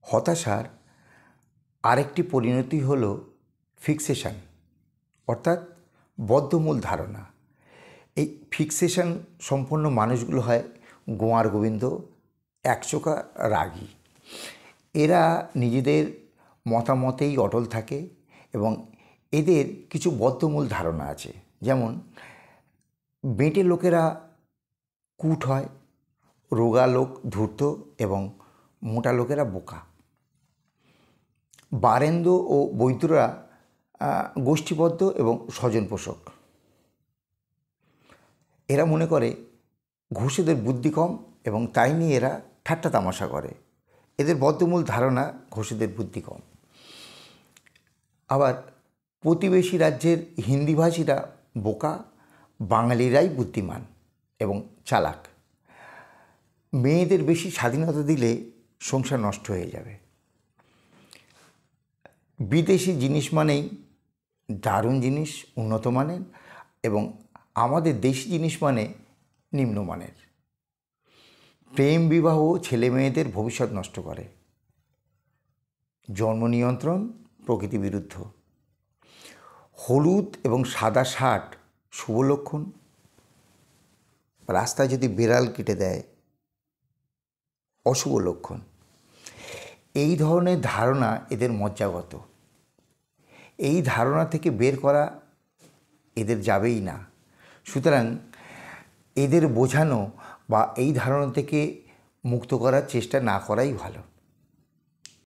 হতাশার আরেকটি পরিণতি হলো ফিক্সেশন, অর্থাৎ বদ্ধমূল ধারণা। এই ফিক্সেশন সম্পন্ন মানুষগুলো হয় গোয়ার গোবিন্দ, একচোখা রাগী। এরা নিজেদের মতামতেই অটল থাকে এবং এদের কিছু বদ্ধমূল ধারণা আছে। যেমন বেঁটে লোকেরা কুট হয়, রোগা লোক ধূর্ত এবং মোটা লোকেরা বোকা। বারেন্দ্র ও বৈদ্যরা গোষ্ঠীবদ্ধ এবং স্বজনপোষক। এরা মনে করে ঘোষেদের বুদ্ধি কম এবং তাই নিয়ে এরা ঠাট্টা তামাশা করে। এদের বদ্ধমূল ধারণা ঘোষেদের বুদ্ধি কম। আবার প্রতিবেশী রাজ্যের হিন্দিভাষীরা বোকা, বাঙালিরাই বুদ্ধিমান এবং চালাক। মেয়েদের বেশি স্বাধীনতা দিলে সংসার নষ্ট হয়ে যাবে। বিদেশি জিনিস মানেই দারুণ জিনিস, উন্নত মানের, এবং আমাদের দেশি জিনিস মানে নিম্নমানের। প্রেম বিবাহ ছেলে মেয়েদের ভবিষ্যৎ নষ্ট করে। জন্ম নিয়ন্ত্রণ প্রকৃতি বিরুদ্ধ। হলুদ এবং সাদা শার্ট শুভ লক্ষণ। রাস্তায় যদি বিড়াল কেটে দেয় অশুভ লক্ষণ। এই ধরনের ধারণা এদের মজ্জাগত। এই ধারণা থেকে বের করা এদের যাবেই না। সুতরাং এদের বোঝানো বা এই ধারণা থেকে মুক্ত করার চেষ্টা না করাই ভালো।